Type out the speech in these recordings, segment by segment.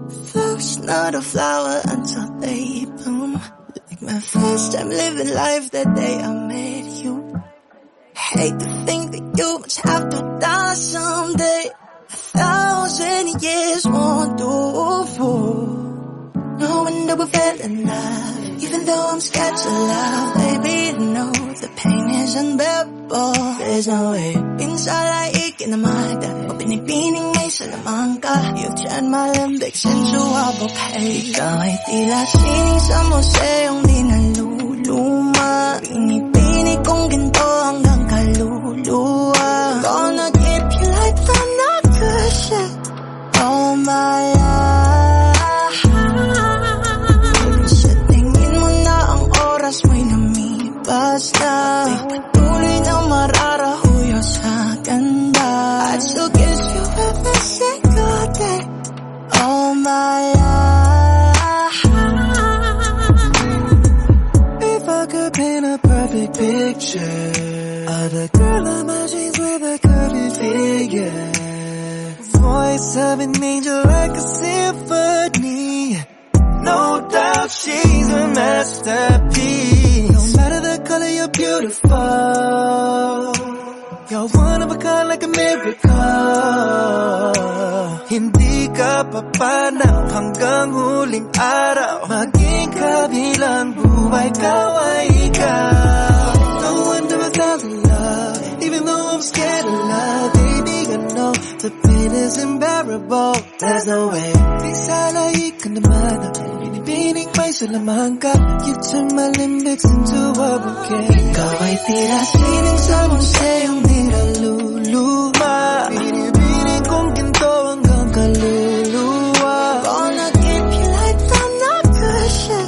Flowers, not a flower until they bloom. Like my first time living life that day I met you. Hate to think that you must have to die someday. 1,000 years won't do for. No wonder we fell in love. Even though I'm scared to love, baby, I know the pain is unbearable. There's no way. Inside I ikinamada. Pinipining may salamang ka. You've turned my limbics into a bouquet. Ikaw ay tila sining sa museong di naluluma. Pinipini kong ginto hanggang kaluluwa. Gonna keep you like the nagkasya all my life. Sa tingin mo na ang oras mo'y lumipas na. Patuloy na mararahuyo sa ganda. I'd still kiss you every single day all my life. If I could paint a perfect picture of the girl of my dreams with a curvy figure, voice of an angel like a symphony. No doubt she's a masterpiece. No matter the color, you're beautiful. You're one of a kind like a miracle. Hindi ka papanaw hanggang huling araw. Maging kabilang buhay, ikaw ay ikaw. No wonder I fell in love. Even though I'm scared of love, baby, I know the pain is unbearable. There's no way. Sana ka naman. Binibining may salamang ka. You turn my limbics into a bouquet. Ikaw ay tila sining sa museong di naluluma. Binibining kong ginto hanggang kaluluwa. Gonna keep you like the nagkasya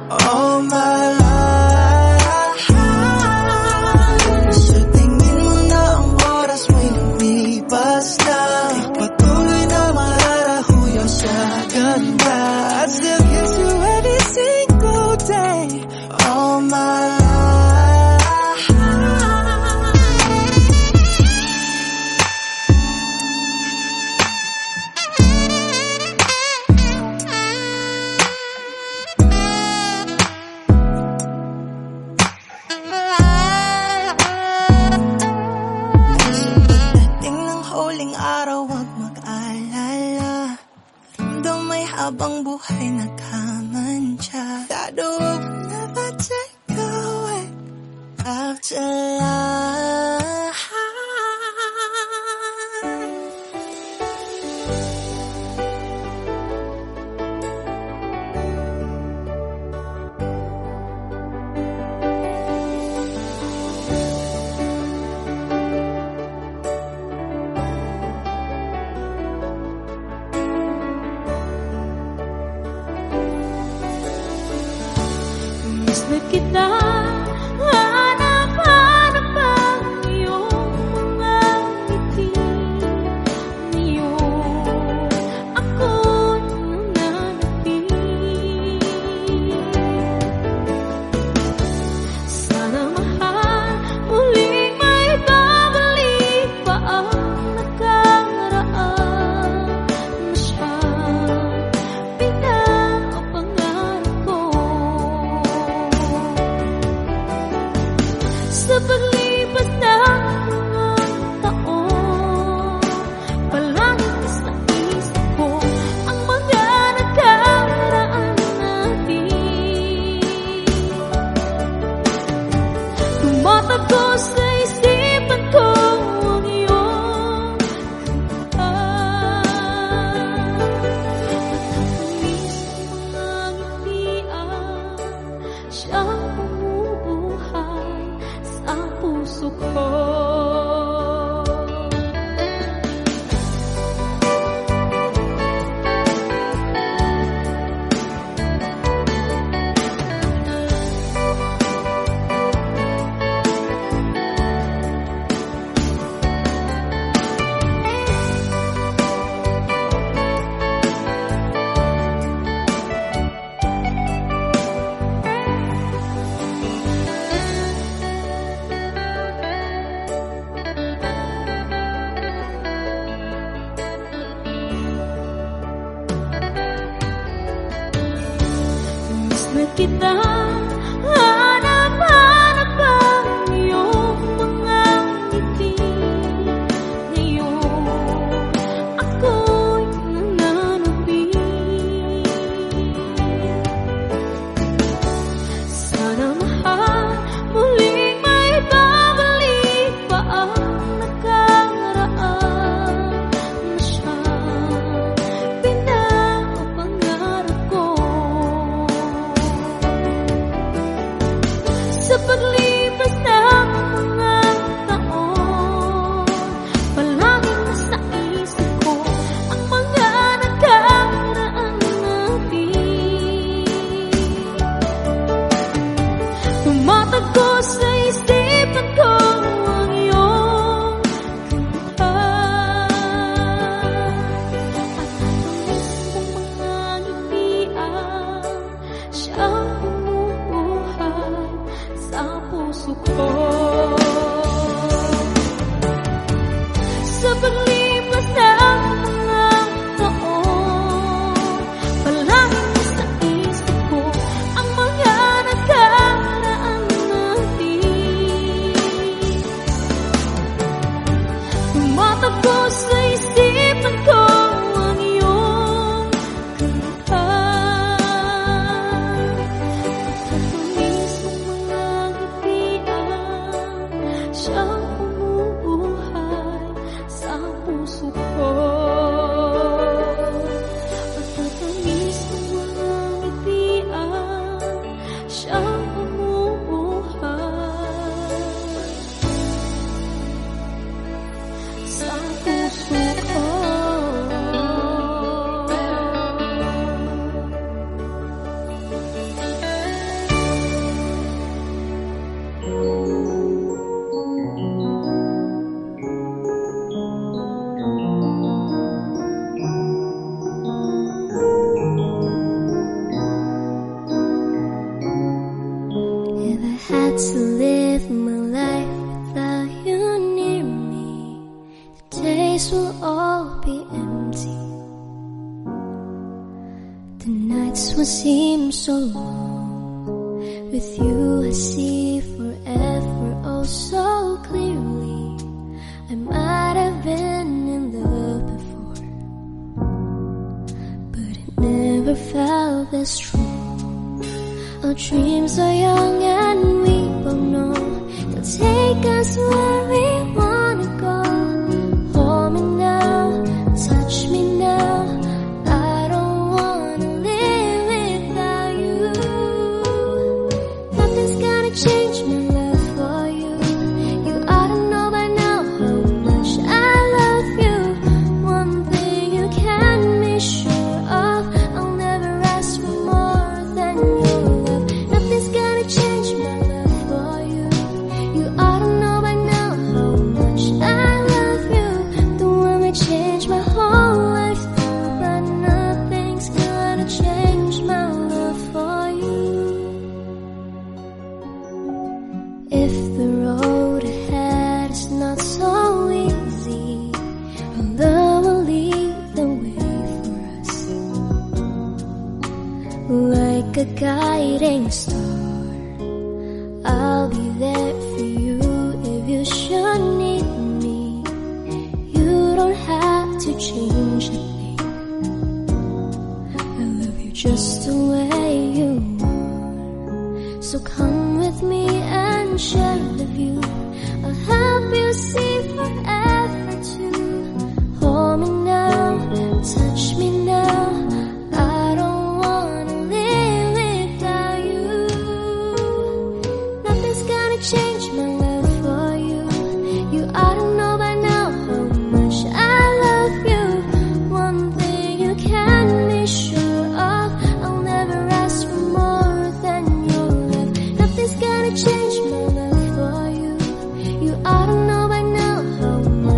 all my life. Sa tingin mo na ang oras mo'y lumipas na. Patuloy na mararahuyo sa ganda. I'd still kiss you every single day all my life. Pagdating ng huling araw, wag mag-alala. Though may habang buhay nagkamantya, that will never take away after life. Miss na kita, hanap-hanap ang iyong mga ngiti. Ngayon, ako'y nananapin. Sana mahal, muling may babalik pa ang nakaraan. Masyang pinapangarap ko. kita. Hanap-hanap ang iyong mga ngiti. Ngayon ako'y nananapin. Sana mahal, muling may babalik pa ang nakaraan na siyang pinapangarap ko. Sa paglipas ng mga taon, palaging nasa isip ko ang mga nakaraan natin. Tumatagpo sa isipan ko ang iyong kanta. At ang mga ngitian, siyang bumubuhay sa puso ko. Sa paglipas ng mga taon, palaging nasa isip ko ang mga nakaraan natin. Tumatagpo sa isipan ko ang iyong kanta. At ang mismong mga ngitian, siyang bumubuhay sa puso ko. At ang mismong mga ngitian, siyang bumubuhay sa puso ko. If I had to live my life without you near me, the days will all be empty. The nights will seem so long. With you I see forever oh so clearly. I might have been in love before, but it never felt this strong. Our dreams are young and we both know they'll take us where we wanna go. Hold me now, touch me now. I don't wanna live without you. Nothing's gonna change my love for you. You ought to know by now how much I love you. One thing you can be sure of, I'll never ask for more than your love. Nothing's gonna change my love for you. You ought to know by now how much I love you. The one that changed my whole life through, but nothing's gonna change my love for you. If the road ahead is not so easy, our love will lead the way for us, like a guiding star. I'll be there for you if you should need me. You don't have to change a thing. I love you just the way you are. So come with me and share the view. I'll help you see forever too. Hold me now, touch me now. I don't wanna live without you. Nothing's gonna change my love for you. You ought to know by now how much I love you. One thing you can be sure of, I'll never ask for more than your love. Nothing's gonna change my love for you. You ought to know by now how much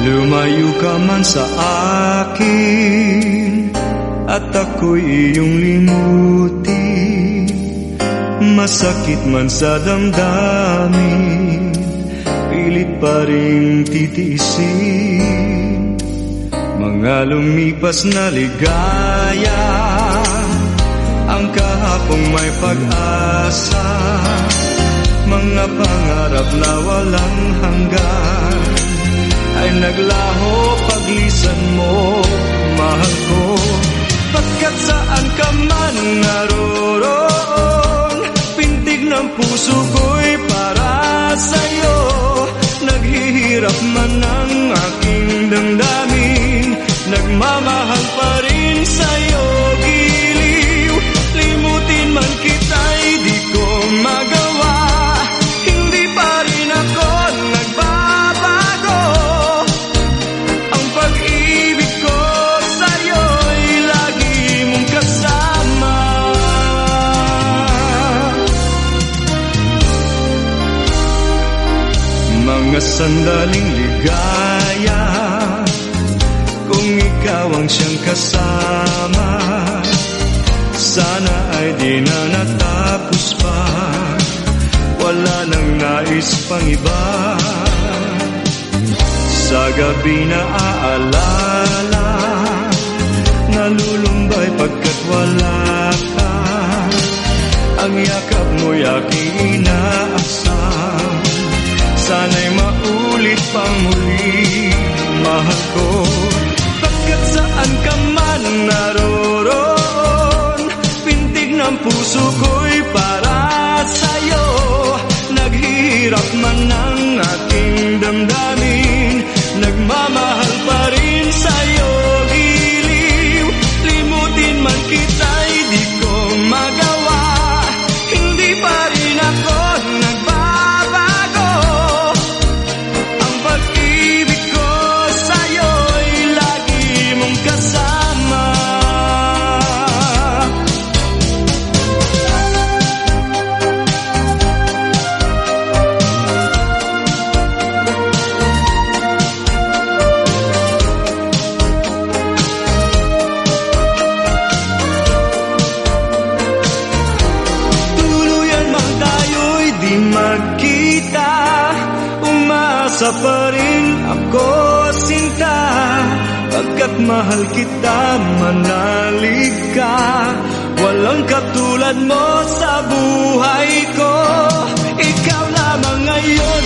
Lumayo ka man sa akin at ako'y iyong limutin. Masakit man sa damdamin, pilit pa rin titiisin. Mga lumipas na ligaya, ang kahapong may pag-asa. Mga pangarap na walang hanggan ay naglaho paglisan mo, mahal ko. Pagkat saan ka man naroon, pintig ng puso ko'y para sa'yo. Naghihirap man ang aking damdamin, nagmamahal pa rin sa'yo. Giliw, limutin man kita'y di ko magawa. Hindi pa rin ako nagbabago. Ang pag-ibig ko sa'yo'y lagi mong kasama. Mga sandaling ligaya, kung ikaw ang siyang kasama, sana ay di na natapos pa. Wala nang nais pang iba. Sa gabi na aalala, nalulumbay pagkat wala ka. Ang yakap mo'y aking inaasam, sana'y maulit pang muli, mahal ko. Pagkat saan ka man naroon, pintig ng puso ko'y para sa'yo. Naghihirap man ang aking damdamin, nagmamahal pa rin sa'yo. Giliw, limutin man kita'y di ko magawa. Hindi pa rin ako nagbabago. Ang pag-ibig ko sa'yo'y lagi mong kasama. Tuluyan man tayo'y di magkita, umasa pa rin ako, sinta. Pagkat mahal kita, manalig ka. Walang katulad mo sa buhay ko. Ikaw lamang ngayon,